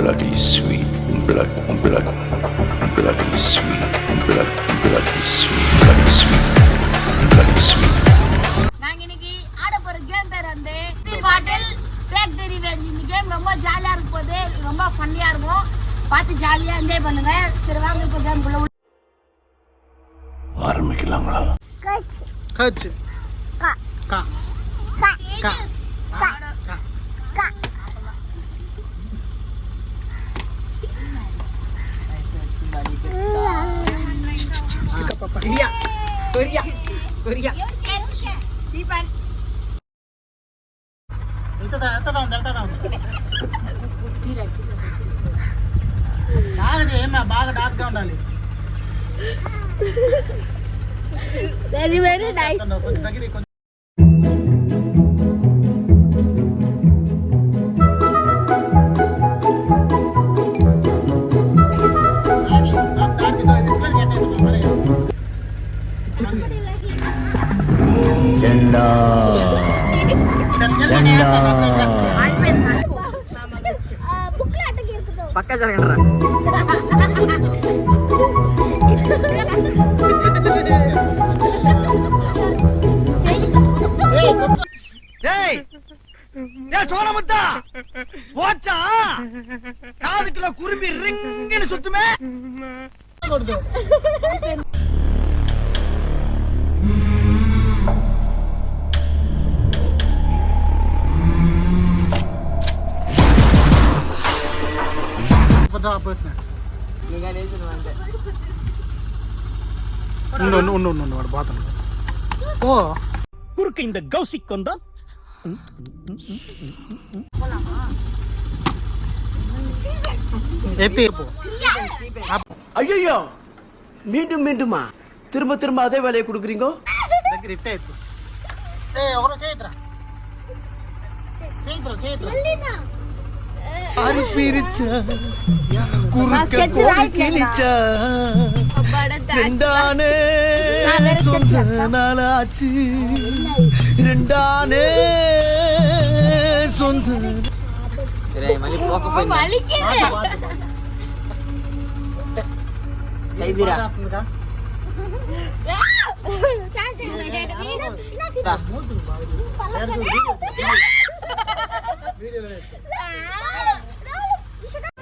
bloody sweet, bloody sweet, bloody sweet, bloody sweet, bloody sweet. நாங்க இன்னைக்கு ஆட போற கேம் பேர் வந்து பாட்டில் டேக் தி ரிவெஞ்ச். இந்த கேம் ரொம்ப ஜாலியா இருக்க போகுது, ரொம்ப ஃபன்னியா இருக்கும். பார்த்து ஜாலியா என்ஜாய் பண்ணுங்க. சரி வாங்க இப்போ கேம் குள்ள ஆரம்பிக்கலாங்களா? கச் கச் கா கா கா கா கா கா கொரியா கொரியா கொரியா ஸ்டீபன் బాగా డార్క్ గా ఉండాలి. Very very nice. కొంచెం దగ్గర కొంచెం జెండా జెండా బుక్ல అట్టకి ఇరుకుతో పక్క జరగండి. சோழமுத்தா போச்சா காதுக்குள்ள குரும்பி ரிங்குன்னு சுத்துமே. குறுக்கு இந்த கௌசிக் கொண்டான். ஐயோ மீண்டும் மீண்டுமா திரும்ப திரும்ப அதே வேலையை கொடுக்குறீங்க. அரிப்பிரிச்சா குறுக்க கோடி கிழிச்சா ரெண்டானே சொந்த நாளாச்சு ரெண்டானே சொந்த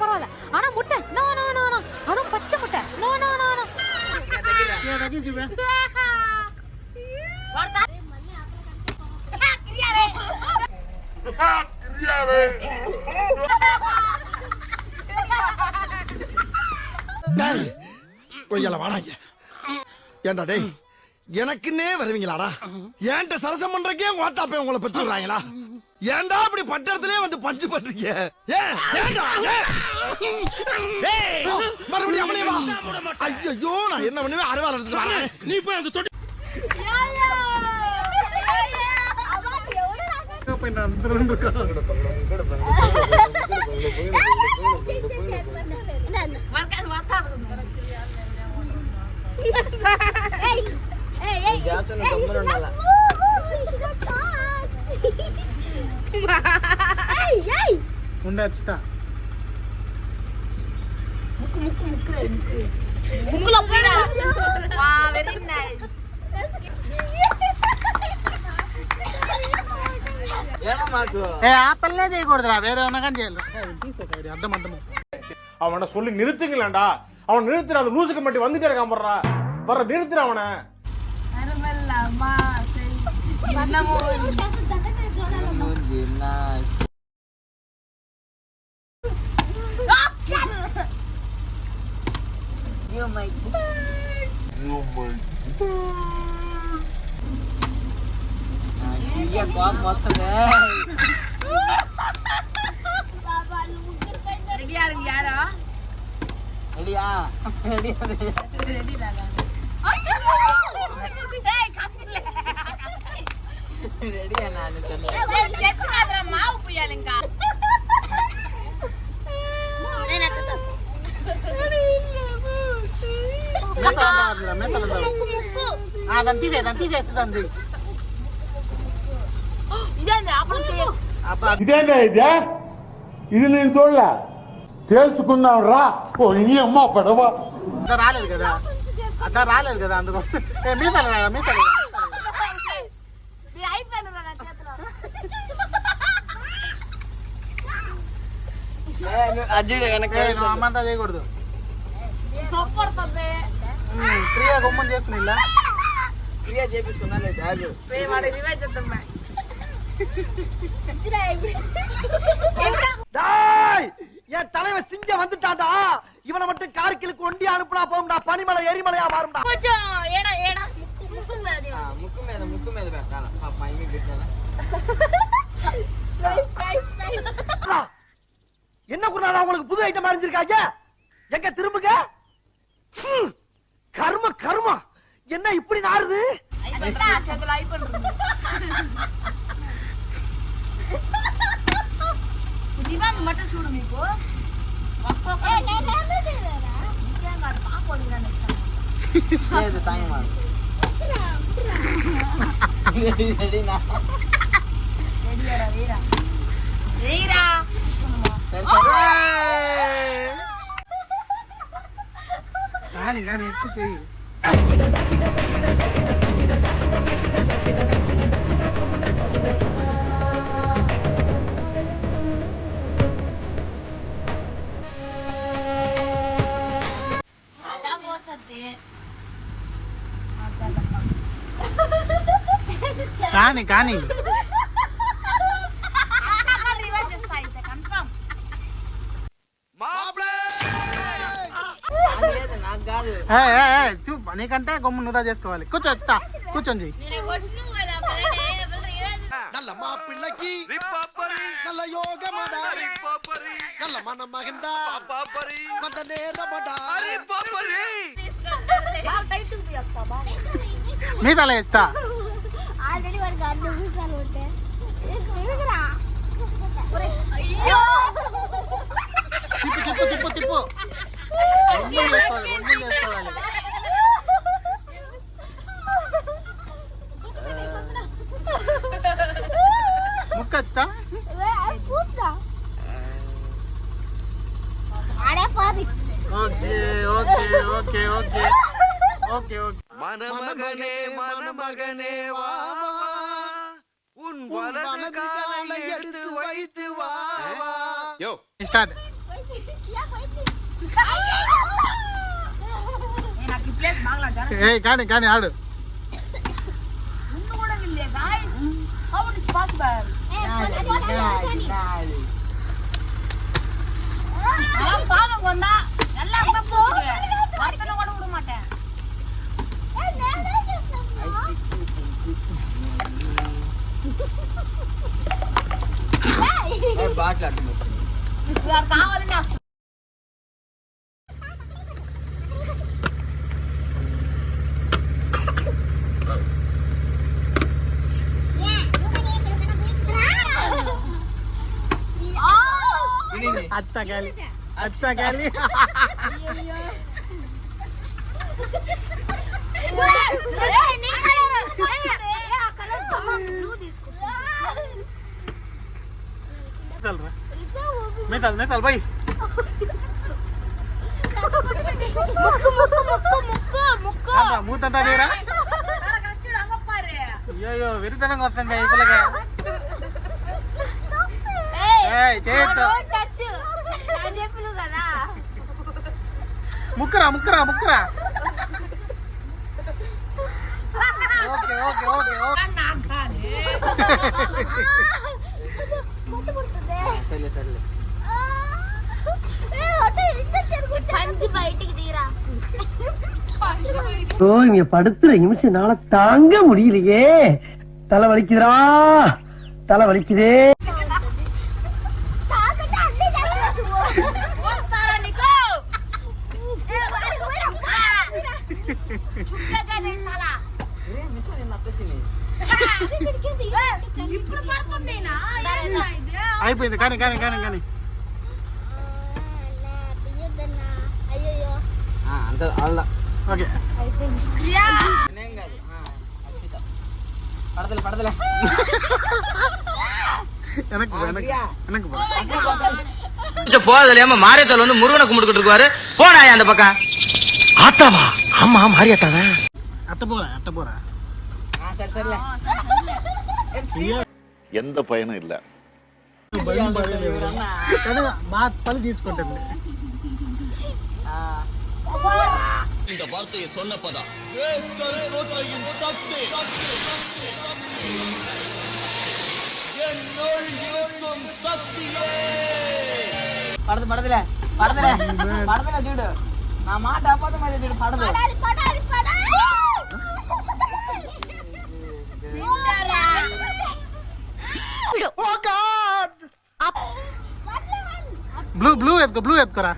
பரவாயில்ல. ஆனா முட்டை நோ நோ நோ நோ, அதுவும் பச்சை முட்டை நோ நோ நோ நோ. கொய்யால வாடாங்க. ஏண்டா டேய் எனக்குன்னே வருவீங்களாடா? ஏன்ட்ட சரசம் பண்றக்கே ஓட்டாப்பே உங்களை பெற்று விடுறாங்களா? ஏன்டா அப்படி பட்டத்திலே வந்து பஞ்சு பண்றீங்க? மறுபடியும் அவனே வா. ஐயோ நான் என்ன பண்ணுவேன்? அறுவாள் எடுத்துட்டு வரேன். நீ போய் அந்த தொட்டி ఉండొచ్చుతా ముక్కులో పోయిరా. వా వెరీ నైస్. ఆపల్లే చేయకూడదురా, వేరే ఉన్నా కానీ చేయాలి. అడ్డం అడ్డము அவனை சொல்லி நிறுத்துங்களேன்டா. அவன் நிறுத்துற அந்த லூசுக்கு மட்டும் வந்துட்டே இருக்கான். வர்ற நிறுத்துற அவனை. ரெடியா இருங்க யாரா? ரெடியா ரெடி தானா? ஏய் கம்மில ரெடியா நான் சொன்னேன். ஏய் ஸ்கெட்ச் காதுற மாவு புயலுங்க. ఇదేందా ఇది? ఇది నేను చూడలే. తేల్చుకుందాం రా ఓ నీ అమ్మ పడవా అంతా రాలేదు కదా అందుకోసం మీసాలు అయిపోయాను నా చేతిలో. అర్జుడు వెనక నువ్వు అమ్మంతా చేయకూడదు సొప్పడుతుంది. ఫ్రీగా గొమ్మని చేసుకుని ఇలా క్రియ చేపిస్తున్నా లేదు ఆగు. వాడు రివైజ్ చేద్దాం. என் தலைவன் சிங்க வந்துட்டான்டா இவனை மட்டும் கார்கிலுக்கு ஒண்டி அனுப்புனா போகும்டா பனிமலை எரிமலையா மாறும்டா కొంచెం ఏడా ఏడా ముక్కుంది. ముక్కు మీద పెట్టాలా పై మీద పెట్టాలా என்ன குருநாடா உங்களுக்கு புது ஐட்டம் அறிஞ்சிருக்காங்க எங்க திரும்புங்க கர்ம கர்மா என்ன இப்படி நாறுது చేతిలో అయిపోయింది. దివాన్ మట్ట చూడు మీకు ఇంకేం కాదు పాపడి లేదు టైం రెడీనా వేయరా కానీ ఎక్కువ చెయ్యి కానీ లేదు నాకు కాదు నీకంటే గమ్ము నుదా చేసుకోవాలి కూర్చో ఎత్తా కూర్చొని చెయ్యి நல்ல மாப்பிள்ளைக்கு நல்ல யோகமடா நல்ல மனம் மகிழ்ந்தா அந்த நேரமடா మీసాలు వేస్తా ఆల్రెడీ వారికి 2 నిమిషాలు ఉంటే అయ్యో తిప్పు ఒంగులు చేసుకోవాలి ముక్కచ్చుతా ఆడే పాది ఓకే மணமகனே வா உன் வலது காலை எடுத்து வைத்து வா స్టార్ట్ నాకు ఈ ప్లేస్ బాగా కానీ ఆడు ముందు కూడా వెళ్ళే guys how it is possible நான் பாவம் கொண்டா எல்லாம் பூசுவேன் ஒருத்தனை கூட விட மாட்டேன் వాడు కావాలని వస్తుంది అచ్చా గాలి మేతాల్ బై మూతంతా తీరా అయ్యో విరితనంగా వస్తుంది ఇప్పుడుగా చేయొద్దు ముక్కరా இங்க படுத்துற நிமிஷம்னால தாங்க முடியலையே தலை வலிக்குதுடா தலை வலிக்குதே అయిపోయింది కానీ అంత అల్ల ఓకే పడతలే எனக்கு போதில்லாம மாரியத்தால் வந்து முருகனை கும்பிட்டுக்கிட்டு இருக்காரு. போனாயா அந்த பக்கம் ஆத்தாவா? ஆமா மாரியத்தாவா. அட்ட போறேன் எந்த பயனும் இல்ல. பழி தீர்ச்சுக்கொண்டேன். இந்த வார்த்தையை சொன்னப்பதான் படத்துல చూడు నా మాట అబద్ధం అయితే చూడు పడదు బ్లూ ఎత్తుకోరా.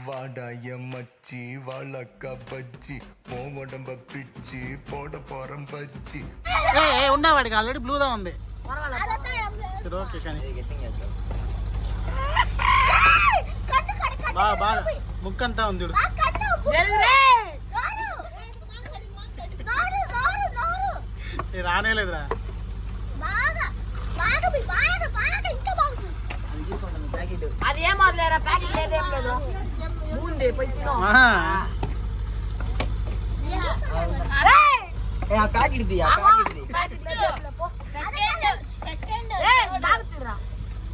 வாடாய மச்சி வாழக்க பச்சி மோகடம்ப பிச்சி போட போறம் பச்சி. ఉన్నా వాడికి ఆల్రెడీ బ్లూ దా ఉంది. సరే ఓకే కానీ బాగా ముక్కంతా ఉంది చూడు. రానేలేదురా. అది ఏం వదిలేరా ప్యాకెట్ లేదేం లేదు ముందే పోయి తిను ఆ ప్యాకెట్ ది సెకండ్ బాగుతురా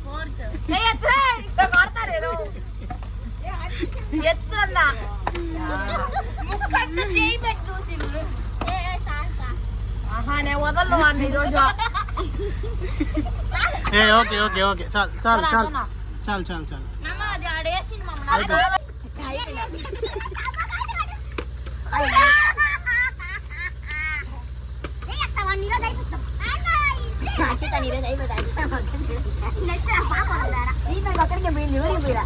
ఫోర్త్ చేయత్రా ఇంకా కొడతారేరు ఎత్తున్నా ముక్కన్న చేయి పెట్టు సిల్లు ఏ సాల్తా ఆహా నే వదలను వాడిని ఈరోజు. ఓకే చాలు. మమ్మ అది ఆడేసింది మమ్మ అక్కడికి పోయింది ఊరికి పోయిరా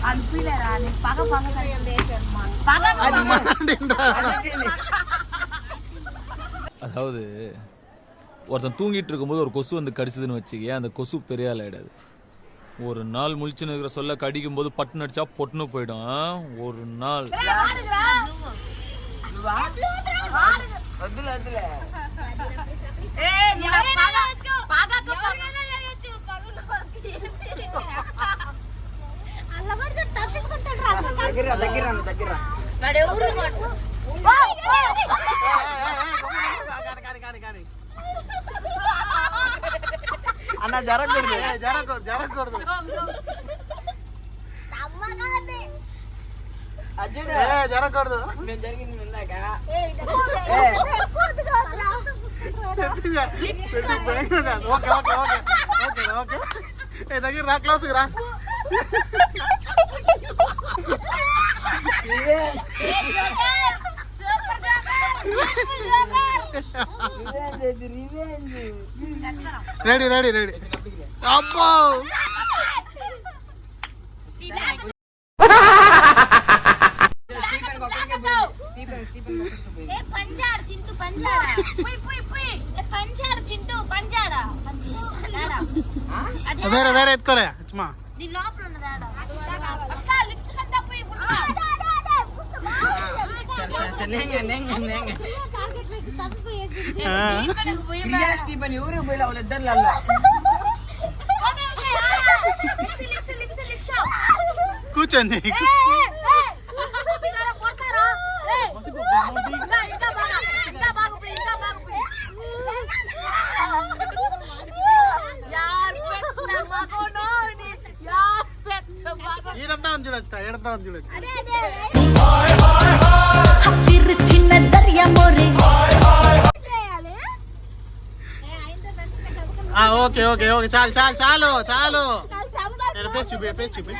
అనిపిలేరా నీకు పగ அதாவது ஒருத்தன் தூங்கிட்டு இருக்கும்போது ஒரு கொசு வந்து கடிச்சதுன்னு வச்சுக்கேன், அந்த கொசு பெரிய ஆள் ஆயிடாது. ஒரு நாள் முழிச்சுன்னு இருக்கிற சொல்ல கடிக்கும் போது பட்டுன்னு அடிச்சா பொட்டுன்னு போயிடும். ஒரு நாள் అన్న జరగకూడదు జరగకూడదు. నేను జరిగింది ఇందాక ఓకే దగ్గర రా, క్లాస్కి రా. రెడీ అబ్బో పంచాడు చింటూ పంచాడా పంచాడు చింటూ పంచాడా వేరే ఎత్తుకోలే చుమ్మా దీని లోపల ఉన్నదాడా స్టీఫెన్ ఊరికి పోయి వాళ్ళిద్దరు కూర్చోండి. ఈడంతా ఉంది చూడొచ్చు. చిన్న జరియా మోరే ఓకే చాలు. ఫేస్ చూపి.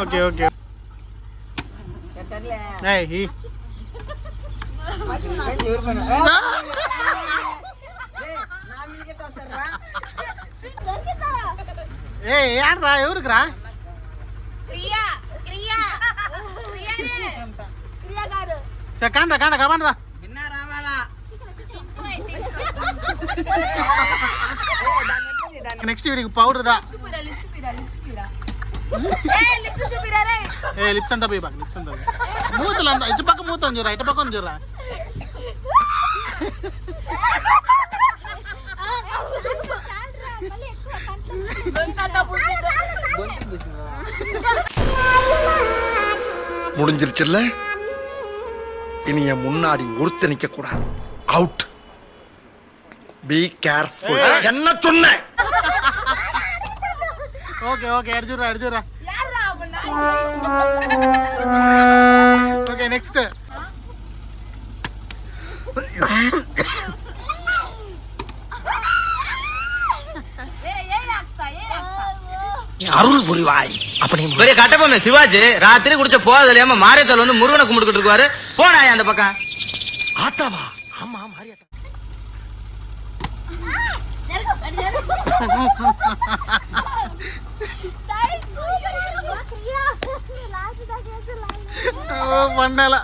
ఓకే ఏడ్రా ఎవరికి రా? కాండ్రా కబండ్రా. నెక్స్ట్ వీడికి పౌడర్ దా. ఏ లిప్స్ అంతా పోయి బాగా లిప్స్ అంతా మూతలు అంతా ఇటు పక్క మూత చూరా ఇటు పక్క చూరా முடிஞ்சிருச்சுல்ல இனி என் முன்னாடி ஒருத்த நிக்க கூடாது அவுட் பி கேர்ஃபுல் என்ன சொன்னேன் ஓகே ஓகே அடிச்சுடுறா ஓகே நெக்ஸ்ட் அருள் புரிவாய் அப்படி பெரிய கட்டப்பொம்மை சிவாஜி ராத்திரி குடிச்ச போதலையாம மாரியத்தால் வந்து முருகனை கும்பிட்டுக்கிட்டு இருக்காரு. போனாயா அந்த பக்கம். ஆத்தாவா? ஆமா மாரியத்தா. பண்ணல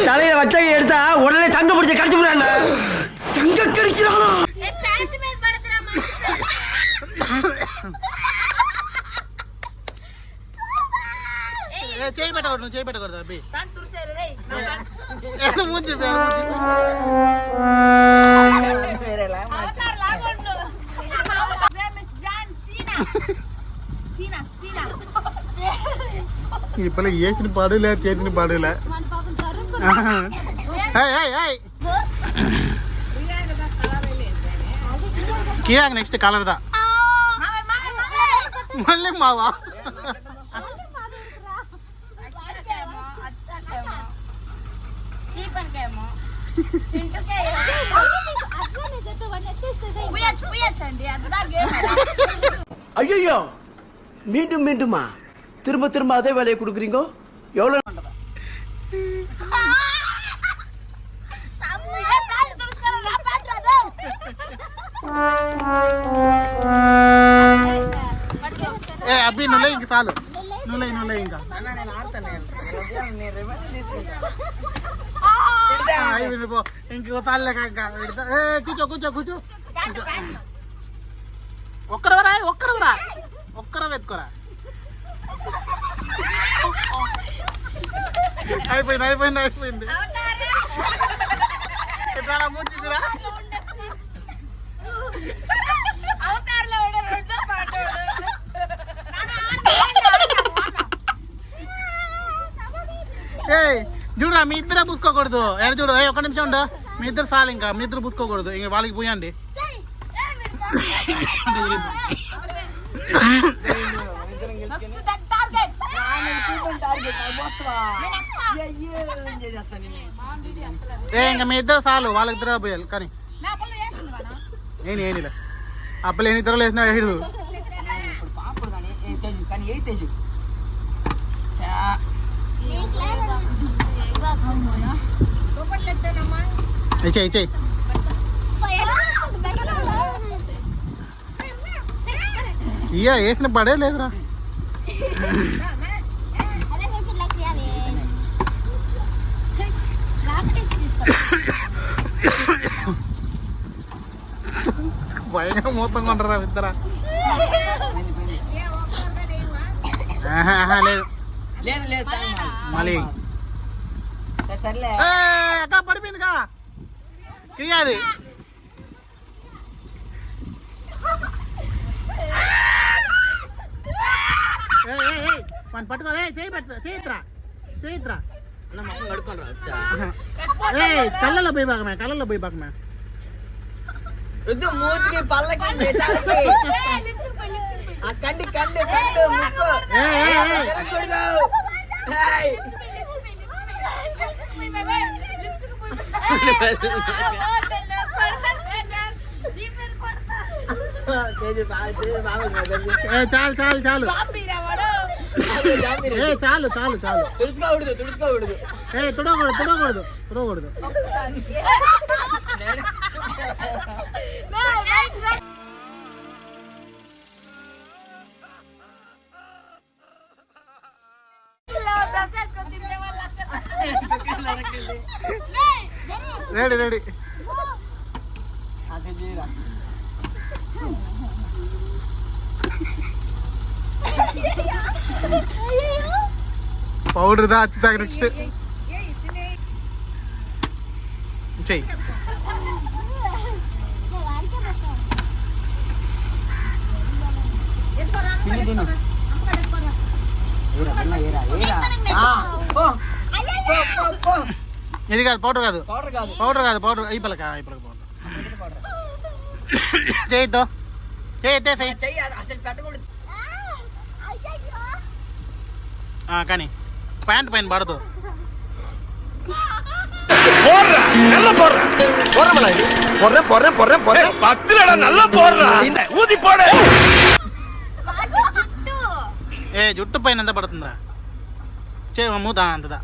தலையில வச்ச எடுத்தா உடனே சங்க பிடிச்ச கடிச்சு போறாங்க. சங்க கடிக்கிறானா? చేయి పెట్టకూడదు అబ్బి మూచి పేరు ఇప్పుడు వేసిన పాడులే చేసిన పాడులే కియాక్ నెక్స్ట్ కలర్ దా మళ్ళీ మావా ஐயோ மீண்டும் மீண்டுமா திரும்ப திரும்ப அதே வேலையை கொடுக்குறீங்க எவ்வளவு అబ్బి నువ్వు ఇంక చాలు నువ్వు ఇంకా ఇంకో తాళ్ళే కూర్చో ఒక్కర వెతుకోరా అయిపోయింది మూచిరా చూడరా మీ ఇద్దరే పూసుకోకూడదు చూడు ఒక్క నిమిషం ఉండు మీ ఇద్దరు చాలు ఇంకా మీ ఇద్దరు పూసుకోకూడదు ఇంక వాళ్ళకి పోయండి ఇంకా మీ ఇద్దరు చాలు వాళ్ళకి ఇద్దరు పోయాలి కానీ ఏనిలే అప్పలు ఎన్ని ఇద్దరు వేసినా వేయడు ఇచ్చేయి ఇయ్యా వేసిన పడే లేదురా భయంగా మొత్తం కొంటారా ఇద్దరా లేదు మళ్ళీ అక్క పడిపోయింది కా క్రియాది మన పట్టుకో చేయిత్రా కళ్ళలో పోయి బాకమే మూతికి పళ్ళకి కండి చాలు తుడుచుకోకూడదు తుడకూడదు ரெடி ரெடி அது ஜீரா பவுடர் தான் அச்சு தாங்க நெக்ஸ்ட் செய் ఇది కాదు పౌడర్ కాదు పౌడర్ కాదు పౌడర్ అయిపోలక అయిపోలక పౌడర్ చేయొద్దు చేయొద్దే అసలు పెట్టకూడదు కానీ ప్యాంట్ పైన పడదు போடுறா நல்லா போடுறா போடுறா போடுறேன் போடுறேன் போடுறேன் போடுறேன் பத்துலடா நல்லா போடுறா ஊதி போடு ఏ జుట్టు పైన ఎంత పడుతుందా చేయి మూత అంతదా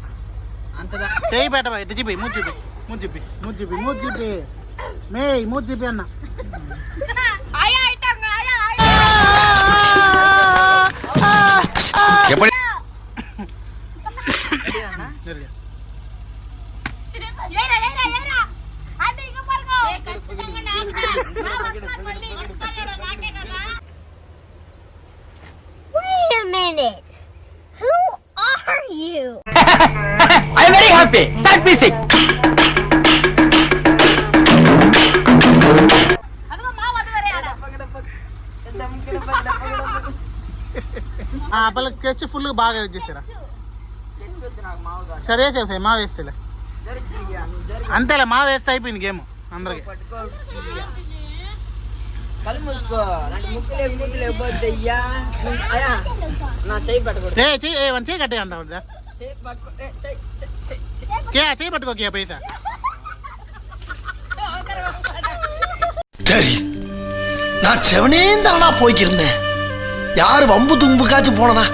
అంతదా చేయి పెట్ట ఇటు చూపి మూతి చూపి మూతి చూపి మూతి చూపి మూతి చూపి మే మూతి చూపి అన్న எப்படி Wait a minute. Who are you? I'm very happy. Start music. పిల్లకి తెచ్చి ఫుల్ బాగా యూజ్ చేసారా సరే చేసే మా వేస్తేలే అంతేలే మా వేస్తే అయిపోయింది గేమ్ అందరికి కళ్ళు మూసుకో ముక్కులు ఇవ్వద్దు అయ్యా అయ్యా నా చెయ్యి పెట్టకూడదు చేయి కట్టే అంటావు చెయ్యి పట్టుకో చేయి పట్టుకోకే పైసా சரி நான் செவனேந்தானா போய்க்கிருந்தேன் யாரு வம்பு தும்புக்காச்சும் போனனா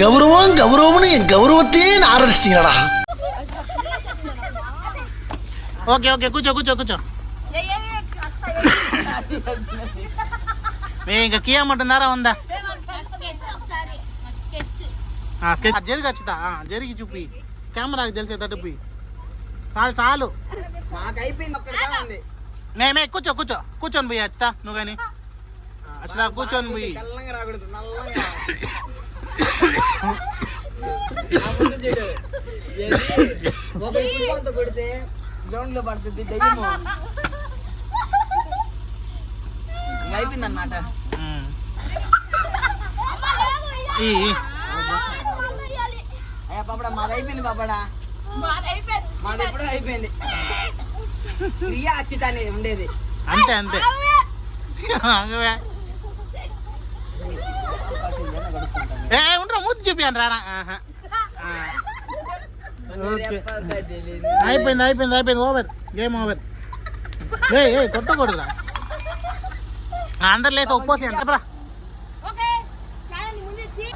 கௌரவம் கௌரவம்னு என் கௌரவத்தையே ஆரம்பிச்சிட்டீங்களா ఓకే ఓకే కూర్చో కూర్చో కూర్చో ఇంకా కియా మటున్నారా ఉందా జరిగి వచ్చిందా జరిగి చూపి కెమెరాకి తెలిసేటట్టు పోయి చాలు చాలు మాకు అయిపోయింది ఒక్కడే ఉంది మేమే కూర్చో కూర్చో కూర్చొని పోయి అచ్చితా నువ్వు కానీ అచ్చితా కూర్చొని పోయి తెల్లంగా రాకూడదు నల్లంగా ఒక ఫుట్బాల్ కొడితే గ్రౌండ్ లో పడుతుంది దయ్యము అయిపోయింది అన్నమాట అయ్యా పాపడా మాది అయిపోయింది పాపడా మాది ఎప్పుడో అయిపోయింది క్రియా అచ్చితానే ఉండేది అంతే అంతే ఉండరా మూతి చూపియండి రానా ఓకే అయిపోయింది అయిపోయింది అయిపోయింది ఓవర్ గేమ్ ఓవర్ ఏ కొట్టకూడదురా అందరు లేక ఒప్పోసి ఎంత ஓகே சேனல் முடிஞ்சிச்சு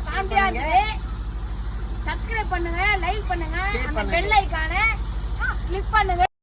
சப்ஸ்கிரைப் பண்ணுங்க லைக் பண்ணுங்க அந்த பெல் ஐகானை கிளிக் பண்ணுங்க